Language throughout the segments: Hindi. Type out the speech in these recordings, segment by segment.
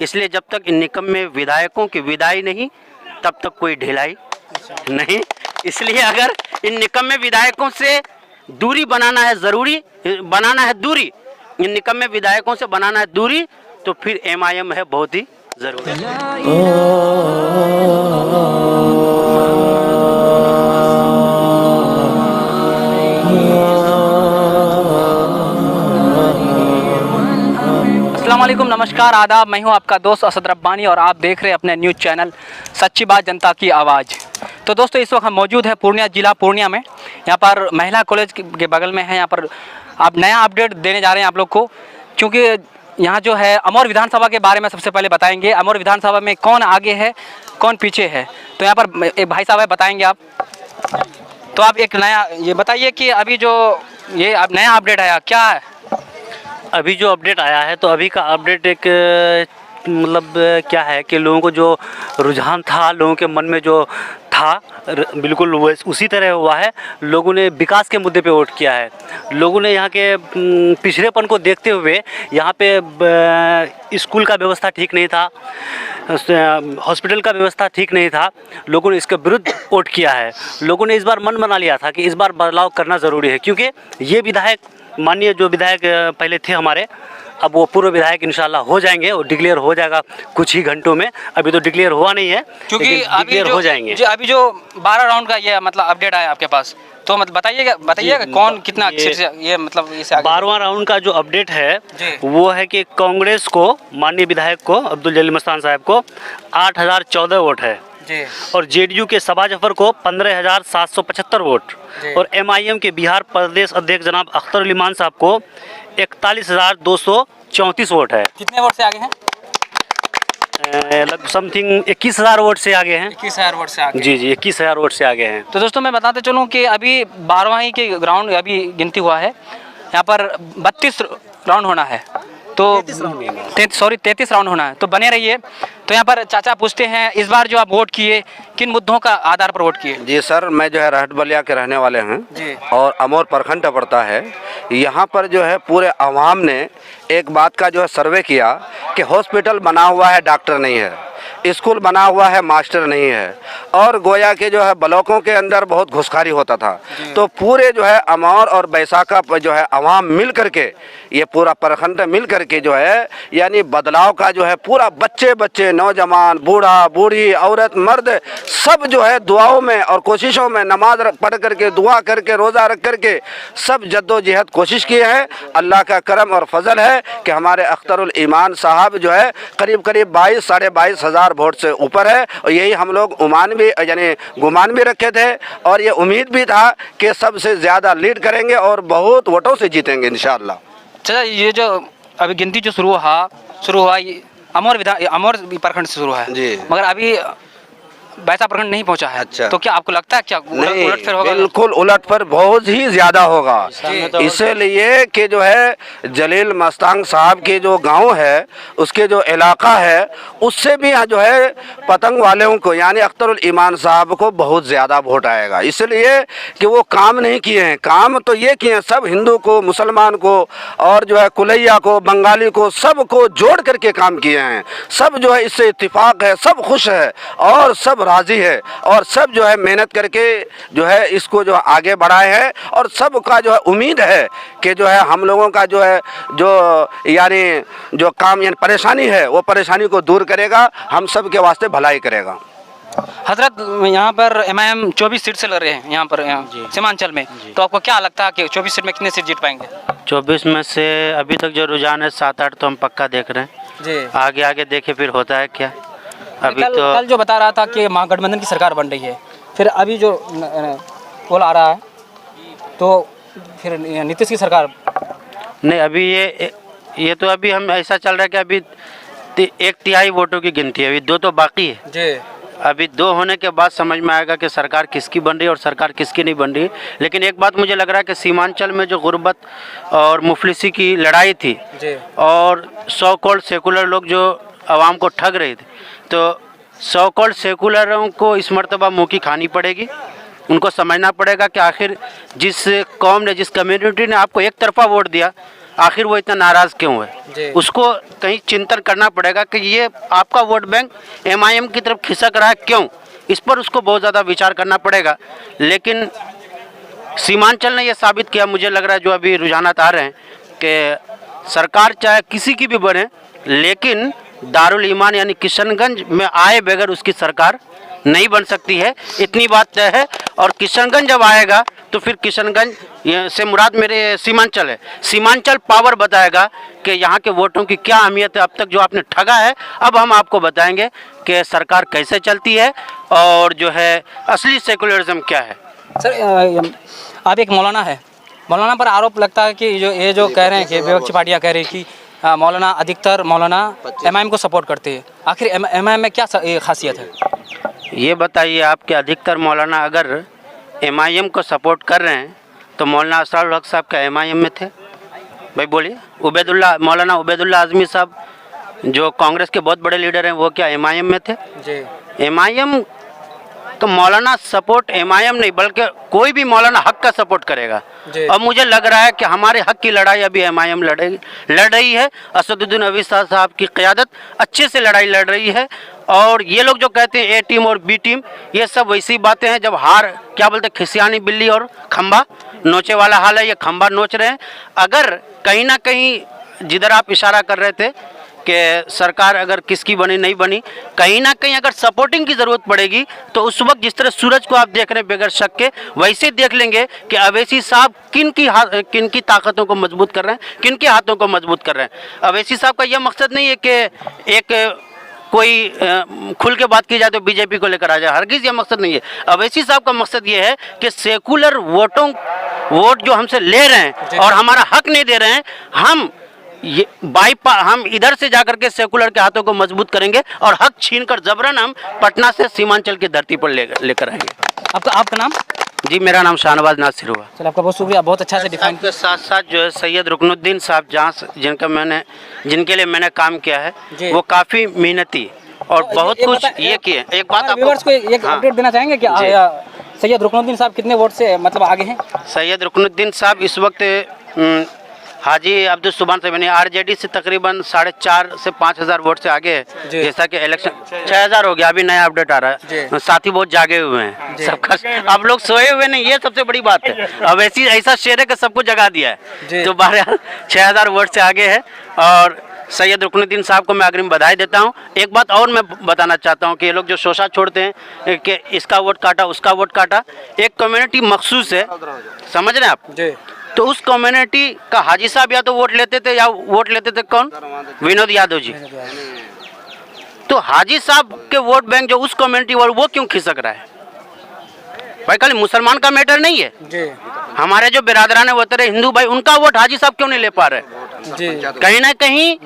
इसलिए जब तक इन निकम्मे विधायकों की विदाई नहीं तब तक कोई ढिलाई नहीं। इसलिए अगर इन निकम्मे विधायकों से दूरी बनाना है, ज़रूरी बनाना है दूरी, इन निकम्मे विधायकों से बनाना है दूरी, तो फिर MIM है बहुत ही ज़रूरी। अस्सलामुअलैकुम, नमस्कार, आदाब। मैं हूं आपका दोस्त असद रब्बानी और आप देख रहे हैं अपने न्यूज़ चैनल सच्ची बात जनता की आवाज़। तो दोस्तों, इस वक्त हम मौजूद है पूर्णिया ज़िला पूर्णिया में। यहाँ पर महिला कॉलेज के बगल में है। यहाँ पर आप नया अपडेट देने जा रहे हैं आप लोग को, क्योंकि यहाँ जो है अमौर विधानसभा के बारे में सबसे पहले बताएंगे। अमौर विधानसभा में कौन आगे है, कौन पीछे है, तो यहाँ पर एक भाई साहब है, बताएंगे आप। तो आप एक नया ये बताइए कि अभी जो ये अब नया अपडेट आया क्या है? अभी जो अपडेट आया है, तो अभी का अपडेट एक मतलब क्या है कि लोगों को जो रुझान था, लोगों के मन में जो था, बिल्कुल वो उसी तरह हुआ है। लोगों ने विकास के मुद्दे पे वोट किया है। लोगों ने यहाँ के पिछड़ेपन को देखते हुए, यहाँ पे स्कूल का व्यवस्था ठीक नहीं था, हॉस्पिटल का व्यवस्था ठीक नहीं था, लोगों ने इसके विरुद्ध वोट किया है। लोगों ने इस बार मन बना लिया था कि इस बार बदलाव करना ज़रूरी है, क्योंकि ये विधायक, माननीय जो विधायक पहले थे हमारे, अब वो पूर्व विधायक इंशाल्लाह हो जाएंगे और डिक्लेयर हो जाएगा कुछ ही घंटों में। अभी तो डिक्लेयर हुआ नहीं है, क्योंकि डिक्लेयर हो जाएंगे। अभी जो 12 राउंड का ये मतलब अपडेट आया आपके पास, तो मतलब बताइएगा कौन कितना अक्षर से ये मतलब इसे 12वां राउंड का जो अपडेट है वो है कि कांग्रेस को, माननीय विधायक को, अब्दुल जलील मस्तान साहब को 8014 वोट है जी, और JDU के सबा जफर को 15,775 वोट, और MIM के बिहार प्रदेश अध्यक्ष जनाब अख्तर अली मान साहब को 41,234 वोट है। कितने वोट से आगे हैं? लगभग समथिंग 21,000 वोट से आगे हैं। 21,000 वोट से आगे? जी, 21,000 वोट से आगे हैं। तो दोस्तों, मैं बताते चलूँ कि अभी 12वां के राउंड अभी गिनती हुआ है। यहाँ पर 32 राउंड होना है, तो 33 राउंड होना है, तो बने रहिए। तो यहाँ पर चाचा पूछते हैं, इस बार जो आप वोट किए, किन मुद्दों का आधार पर वोट किए? जी सर, मैं जो है रहट बलिया के रहने वाले हैं जी, और अमौर प्रखंड पड़ता है। यहाँ पर जो है पूरे आवाम ने एक बात का जो है सर्वे किया कि हॉस्पिटल बना हुआ है, डॉक्टर नहीं है, स्कूल बना हुआ है, मास्टर नहीं है, और गोया के जो है ब्लॉकों के अंदर बहुत घुसखोरी होता था। तो पूरे जो है अमौर और बैसाखा जो है आवाम मिल करके, ये पूरा प्रखंड मिल करके जो है यानी बदलाव का जो है पूरा बच्चे बच्चे, नौजवान, बूढ़ा बूढ़ी, औरत मर्द, सब जो है दुआओं में और कोशिशों में नमाज पढ़ करके, दुआ करके, रोज़ा रख करके सब जद्दोजहद कोशिश किए हैं। अल्लाह का करम और फजल है कि हमारे अख्तरुल ईमान साहब जो है करीब 22 साढ़े 22 हज़ार वोट से ऊपर है, और यही हम लोग गुमान भी रखे थे, और ये उम्मीद भी था कि सबसे ज़्यादा लीड करेंगे और बहुत वोटों से जीतेंगे इंशाअल्लाह। चाचा, ये जो अभी गिनती जो शुरू हुआ ये अमौर प्रखंड से शुरू है जी, मगर अभी बैसा प्रखंड नहीं पहुंचा है। अच्छा, तो क्या आपको लगता है क्या उलटफेर होगा? बिल्कुल उलटफेर बहुत ही ज़्यादा होगा, इसलिए कि जो है जलील मस्तान साहब के जो गांव है, उसके जो इलाका है, उससे भी जो है पतंग वालों को यानी अख्तरुल ईमान साहब को बहुत ज़्यादा वोट आएगा, इसलिए कि वो काम नहीं किए हैं। काम तो ये किए हैं, सब हिंदू को, मुसलमान को, और जो है कुलैया को, बंगाली को, सब को जोड़ करके काम किए हैं। सब जो है इससे इत्तिफाक है, सब खुश है और सब राजी है, और सब जो है मेहनत करके जो है इसको जो आगे बढ़ाए हैं, और सब का जो है उम्मीद है कि जो है हम लोगों का जो है यानी जो काम यानी परेशानी है, वो परेशानी को दूर करेगा, हम सब के वास्ते भलाई करेगा। हजरत, यहाँ पर MIM 24 सीट से लड़ रहे हैं यहाँ पर सीमांचल में, तो आपको क्या लगता है कि 24 सीट में कितने सीट जीत पाएंगे? 24 में से अभी तक जो रुझान है 7-8 तो हम पक्का देख रहे हैं जी। आगे देखे फिर होता है क्या। अभी कल जो बता रहा था कि महागठबंधन की सरकार बन रही है, फिर अभी जो पोल आ रहा है तो फिर नीतीश की सरकार नहीं। अभी ये तो अभी हम ऐसा चल रहा है कि अभी 1/3 वोटों की गिनती है, अभी 2 तो बाकी है जी। अभी 2 होने के बाद समझ में आएगा कि सरकार किसकी बन रही है और सरकार किसकी नहीं बन रही। लेकिन एक बात मुझे लग रहा है कि सीमांचल में जो गुर्बत और मुफलिसी की लड़ाई थी जी, और सो कॉल्ड सेकुलर लोग जो आवाम को ठग रहे थे, तो सो कॉल्ड सेकुलरों को इस मर्तबा मुँह की खानी पड़ेगी। उनको समझना पड़ेगा कि आखिर जिस कौम ने, जिस कम्युनिटी ने आपको एक तरफा वोट दिया, आखिर वो इतना नाराज़ क्यों है। उसको कहीं चिंतन करना पड़ेगा कि ये आपका वोट बैंक MIM की तरफ खिसक रहा है क्यों, इस पर उसको बहुत ज़्यादा विचार करना पड़ेगा। लेकिन सीमांचल ने यह साबित किया, मुझे लग रहा है जो अभी रुझानात आ रहे हैं कि सरकार चाहे किसी की भी बने, लेकिन दारुल ईमान यानी किशनगंज में आए बगैर उसकी सरकार नहीं बन सकती है, इतनी बात तय है। और किशनगंज जब आएगा तो फिर किशनगंज से मुराद मेरे सीमांचल है, सीमांचल पावर बताएगा कि यहाँ के वोटों की क्या अहमियत है। अब तक जो आपने ठगा है, अब हम आपको बताएंगे कि सरकार कैसे चलती है और जो है असली सेकुलरिज्म क्या है। सर आप एक मौलाना है, मौलाना पर आरोप लगता है कि ये जो कह रहे हैं कि विपक्षी पार्टियाँ कह रही हैं कि मौलाना अधिकतर मौलाना MIM को सपोर्ट करते हैं, आखिर MIM में क्या खासियत है? ये बताइए आप कि अधिकतर मौलाना अगर MIM को सपोर्ट कर रहे हैं तो मौलाना असरारुल हक साहब का MIM में थे? भाई बोलिए। मौलाना उबैदुल्ला आज़मी साहब जो कांग्रेस के बहुत बड़े लीडर हैं, वो क्या MIM में थे? जी। MIM तो मौलाना सपोर्ट MIM नहीं बल्कि कोई भी मौलाना हक का सपोर्ट करेगा। और मुझे लग रहा है कि हमारे हक की लड़ाई अभी MIM लड़ रही है। असदुद्दीन अवीस साहब की क़यादत अच्छे से लड़ाई लड़ रही है। और ये लोग जो कहते हैं A टीम और B टीम, ये सब वैसी बातें हैं जब हार क्या बोलते हैं, खिसियानी बिल्ली और खंबा नोचे वाला हाल है। ये खंबा नोच रहे हैं। अगर कहीं ना कहीं जिधर आप इशारा कर रहे थे कि सरकार अगर किसकी बनी नहीं बनी, कहीं ना कहीं अगर सपोर्टिंग की ज़रूरत पड़ेगी तो उस वक्त जिस तरह सूरज को आप देख रहे हैं बगैर शक के, वैसे देख लेंगे कि अवैसी साहब किन की ताकतों को मजबूत कर रहे हैं, किन के हाथों को मजबूत कर रहे हैं। अवैसी साहब का यह मकसद नहीं है कि एक कोई खुल के बात की जाए तो बीजेपी को लेकर आ जाए, हरगिज़ ये मकसद नहीं है। अवैसी साहब का मकसद ये है कि सेकुलर वोट जो हमसे ले रहे हैं और हमारा हक नहीं दे रहे हैं, हम इधर से जाकर के सेकुलर के हाथों को मजबूत करेंगे और हक छीनकर जबरन हम पटना से सीमांचल की धरती पर लेकर आएंगे। आपका नाम? जी, मेरा नाम शाहनवाज नासिर हुआ। चलो, आपका बहुत शुक्रिया, बहुत अच्छा से डिफाइन के साथ साथ जो है सैयद रुकनुद्दीन साहब जिनके लिए मैंने काम किया है, वो काफ़ी मेहनती और बहुत कुछ ये किए। एक बात व्यूअर्स को एक अपडेट देना चाहेंगे कि सैयद रुकनुद्दीन साहब कितने वोट से मतलब आगे हैं? सैयद रुकनुद्दीन साहब इस वक्त हाजी अब्दुल सुभान साहब यानी RJD से तकरीबन 4,500 से 5,000 वोट से आगे है। जैसा कि इलेक्शन 6,000 हो गया, अभी नया अपडेट आ रहा है। साथी बहुत जागे हुए हैं, सबका अब लोग सोए हुए नहीं, ये सबसे बड़ी बात है। अब ऐसा शेर है कि सबको जगा दिया है। तो 6,000 वोट से आगे है। और सैयद रुकनुद्दीन साहब को मैं अग्रिम बधाई देता हूं। एक बात और मैं बताना चाहता हूं कि ये लोग जो शोषा छोड़ते हैं कि इसका वोट काटा उसका वोट काटा, एक कम्युनिटी मखसूस है, समझ रहे हैं आप? तो उस कम्युनिटी का हाजी साहब या तो वोट लेते थे या वोट लेते थे कौन? विनोद यादव जी। तो हाजी साहब के वोट बैंक जो उस कम्युनिटी वो क्यों खिसक रहा है? भाई खाली मुसलमान का मैटर नहीं है जी। हमारे जो बिरादरान है वतन हिंदू भाई, उनका वोट हाजी साहब क्यों नहीं ले पा रहे जी? कहीं ना कहीं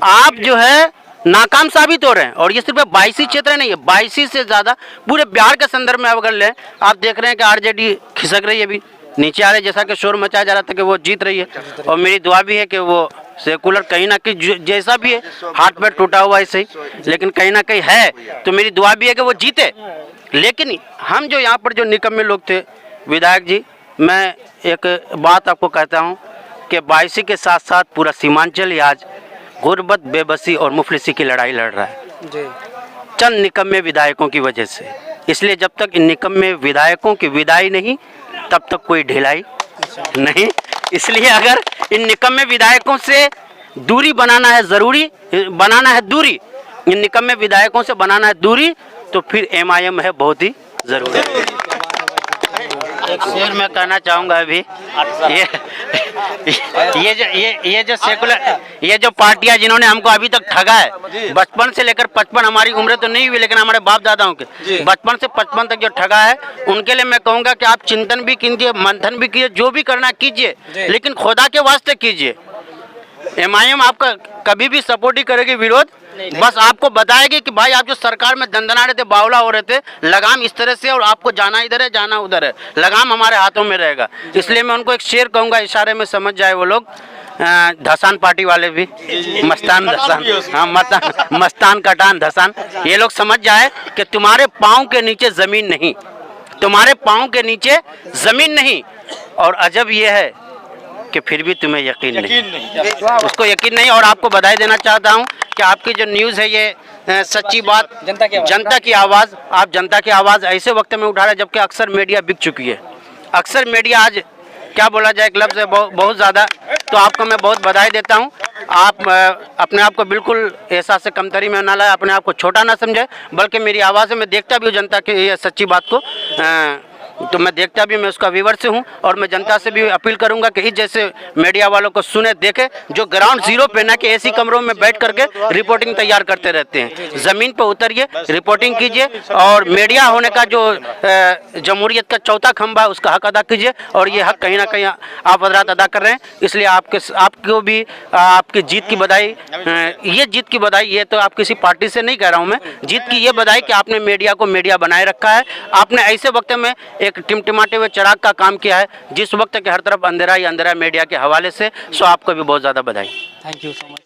आप जो है नाकाम साबित हो रहे हैं। और ये सिर्फ 22 क्षेत्र नहीं है, 22 से ज़्यादा पूरे बिहार के संदर्भ में अगर लें, आप देख रहे हैं कि RJD खिसक रही है, अभी नीचे आ रहे, जैसा कि शोर मचाया जा रहा था कि वो जीत रही है। और मेरी दुआ भी है कि वो सेकुलर कहीं ना कहीं जैसा भी है, हाथ पैर टूटा हुआ ऐसे ही, लेकिन कहीं ना कहीं है, तो मेरी दुआ भी है कि वो जीते। लेकिन हम जो यहाँ पर जो निकम्मे लोग थे, विधायक जी, मैं एक बात आपको कहता हूँ कि 22 के साथ साथ पूरा सीमांचल ही आज गुर्बत, बेबसी और मुफलिसी की लड़ाई लड़ रहा है चंद निकम्मे विधायकों की वजह से। इसलिए जब तक इन निकम्मे विधायकों की विदाई नहीं, तब तक कोई ढिलाई नहीं। इसलिए अगर इन निकम्मे विधायकों से दूरी बनाना है, दूरी इन निकम्मे विधायकों से बनाना है दूरी, तो फिर MIM है बहुत ही जरूरी। एक शेर मैं कहना चाहूँगा अभी, ये जो सेकुलर, ये जो पार्टियां जिन्होंने हमको अभी तक ठगा है, बचपन से लेकर 55, हमारी उम्र तो नहीं हुई लेकिन हमारे बाप दादाओं के बचपन से 55 तक जो ठगा है, उनके लिए मैं कहूँगा कि आप चिंतन भी कीजिए, मंथन भी कीजिए, जो भी करना कीजिए, लेकिन खुदा के वास्ते कीजिए। MIM आपका कभी भी सपोर्ट ही करेगी, विरोध बस आपको बताएगी कि भाई आप जो सरकार में दंदना रहे थे, बावला हो रहे थे, लगाम इस तरह से, और आपको जाना इधर है जाना उधर है, लगाम हमारे हाथों में रहेगा। इसलिए मैं उनको एक शेर कहूँगा, इशारे में समझ जाए वो लोग, धसान पार्टी वाले भी, मस्तान धसान, हाँ मस्तान कटान धसान, ये लोग समझ जाए कि तुम्हारे पाँव के नीचे ज़मीन नहीं, तुम्हारे पाँव के नीचे ज़मीन नहीं। और अजब ये है कि फिर भी तुम्हें यकीन नहीं, उसको यकीन नहीं। और आपको बधाई देना चाहता हूँ कि आपकी जो न्यूज़ है ये सच्ची बात, जनता की आवाज़, आप जनता की आवाज़ ऐसे वक्त में उठा रहे हैं जबकि अक्सर मीडिया बिक चुकी है। अक्सर मीडिया आज क्या बोला जाए, एक लफ्ज़ है बहुत ज़्यादा। तो आपको मैं बहुत बधाई देता हूँ। आप अपने आप को बिल्कुल एहसास से कमतरी में ना लाए, अपने आप को छोटा ना समझे, बल्कि मेरी आवाज़ है, मैं देखता भी हूँ जनता की ये सच्ची बात को, तो मैं देखता भी, मैं उसका व्यूवर से हूँ। और मैं जनता से भी अपील करूंगा कि इस जैसे मीडिया वालों को सुने, देखे, जो ग्राउंड जीरो पे ना कि एसी कमरों में बैठ करके रिपोर्टिंग तैयार करते रहते हैं। ज़मीन पर उतरिए, रिपोर्टिंग कीजिए, और मीडिया होने का जो जमहूरियत का चौथा खंभा है उसका हक अदा कीजिए। और ये हक कहीं ना कहीं आप हजरात अदा कर रहे हैं, इसलिए आपको भी आपकी जीत की बधाई। ये जीत की बधाई, ये तो आप किसी पार्टी से नहीं कह रहा हूँ मैं, जीत की ये बधाई कि आपने मीडिया को मीडिया बनाए रखा है। आपने ऐसे वक्त में एक टिमटिमाते हुए चिराग का काम किया है जिस वक्त के हर तरफ अंधेरा ही अंधेरा मीडिया के हवाले से। सो आपको भी बहुत ज़्यादा बधाई। Thank you so much.